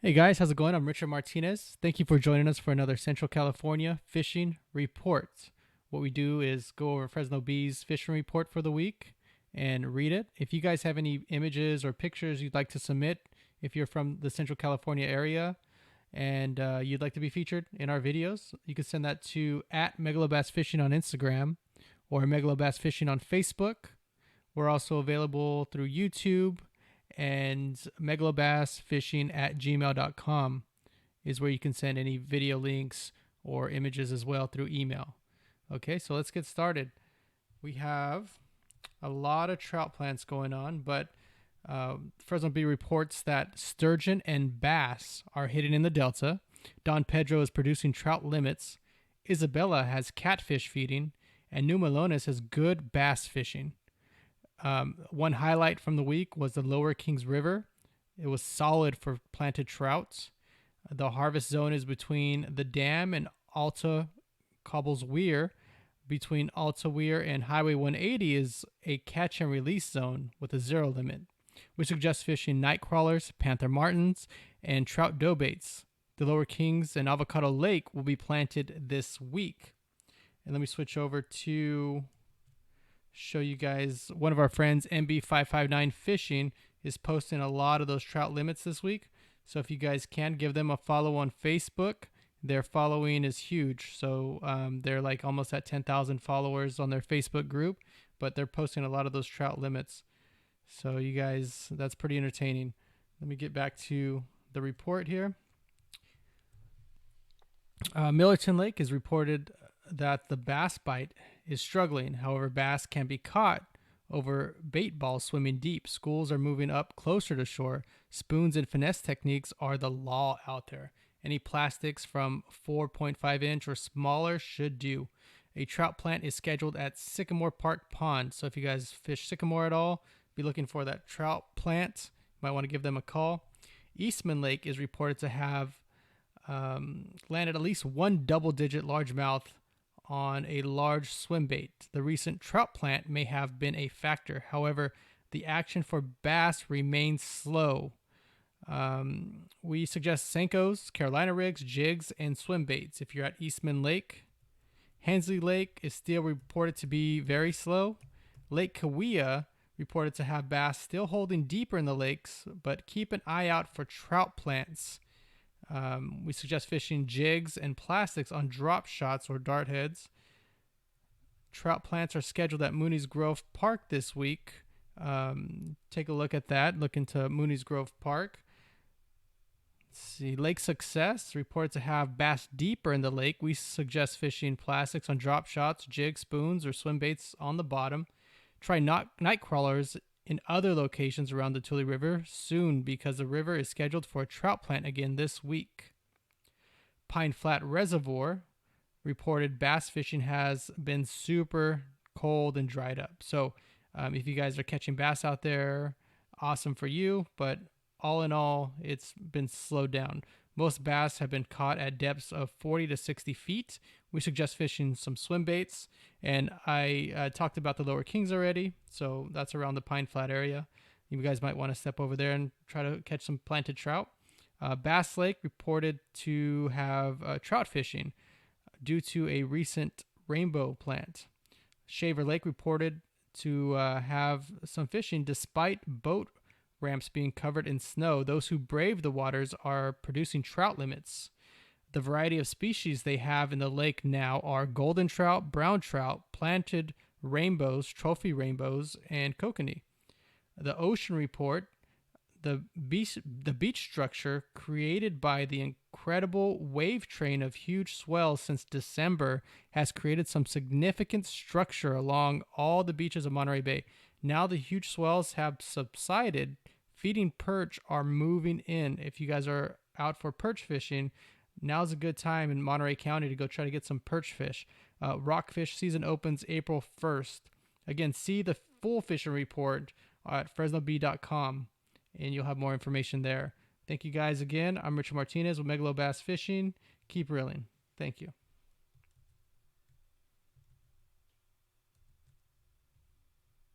Hey guys, how's it going? I'm Richard Martinez. Thank you for joining us for another Central California fishing report. What we do is go over Fresno Bee's fishing report for the week and read it. If you guys have any images or pictures you'd like to submit, if you're from the Central California area and you'd like to be featured in our videos, you can send that to at megalobassfishing on Instagram or megalobassfishing on Facebook. We're also available through YouTube, and megalobassfishing at gmail.com is where you can send any video links or images as well through email. Okay, so let's get started. We have a lot of trout plants going on, but Fresno Bee reports that sturgeon and bass are hidden in the Delta. Don Pedro is producing trout limits. Isabella has catfish feeding, and New Melones has good bass fishing. One highlight from the week was the Lower Kings River. It was solid for planted trout. The harvest zone is between the dam and Alta Cobbles Weir. Between Alta Weir and Highway 180 is a catch and release zone with a zero limit. We suggest fishing night crawlers, panther martins, and trout dough baits. The Lower Kings and Avocado Lake will be planted this week. And let me switch over to show you guys one of our friends, MB559 Fishing, is posting a lot of those trout limits this week. So if you guys can, give them a follow on Facebook. Their following is huge. So they're like almost at 10,000 followers on their Facebook group, but they're posting a lot of those trout limits. So you guys, that's pretty entertaining. Let me get back to the report here. Millerton Lake is reported that the bass bite is struggling. However, bass can be caught over bait balls swimming deep. Schools are moving up closer to shore. Spoons and finesse techniques are the law out there. Any plastics from 4.5 inch or smaller should do. A trout plant is scheduled at Sycamore Park Pond. So if you guys fish Sycamore at all, be looking for that trout plant. You might want to give them a call. Eastman Lake is reported to have landed at least one double-digit largemouth on a large swim bait. The recent trout plant may have been a factor. However, the action for bass remains slow. We suggest Senkos, Carolina rigs, jigs, and swim baits if you're at Eastman Lake. Hensley Lake is still reported to be very slow. Lake Cahuilla reported to have bass still holding deeper in the lakes, but keep an eye out for trout plants. We suggest fishing jigs and plastics on drop shots or dart heads. Trout plants are scheduled at Mooney's Grove Park this week. Take a look at that. Look into Mooney's Grove Park. Let's see. Lake Success reported to have bass deeper in the lake. We suggest fishing plastics on drop shots, jigs, spoons, or swim baits on the bottom. Try night crawlers in other locations around the Tule River soon because the river is scheduled for a trout plant again this week. Pine Flat Reservoir reported bass fishing has been super cold and dried up. So if you guys are catching bass out there, awesome for you, but all in all, it's been slowed down. Most bass have been caught at depths of 40 to 60 feet. We suggest fishing some swim baits. And I talked about the Lower Kings already, so that's around the Pine Flat area. You guys might want to step over there and try to catch some planted trout. Bass Lake reported to have trout fishing due to a recent rainbow plant. Shaver Lake reported to have some fishing despite boat ramps being covered in snow. Those who brave the waters are producing trout limits. The variety of species they have in the lake now are golden trout, brown trout, planted rainbows, trophy rainbows, and kokanee. The ocean report, the beach structure created by the incredible wave train of huge swells since December has created some significant structure along all the beaches of Monterey Bay. Now the huge swells have subsided. Feeding perch are moving in. If you guys are out for perch fishing, now's a good time in Monterey County to go try to get some perch fish. Rockfish season opens April 1st. Again, see the full fishing report at fresnobee.com, and you'll have more information there. Thank you guys again. I'm Richard Martinez with Megalobass Fishing. Keep reeling. Thank you.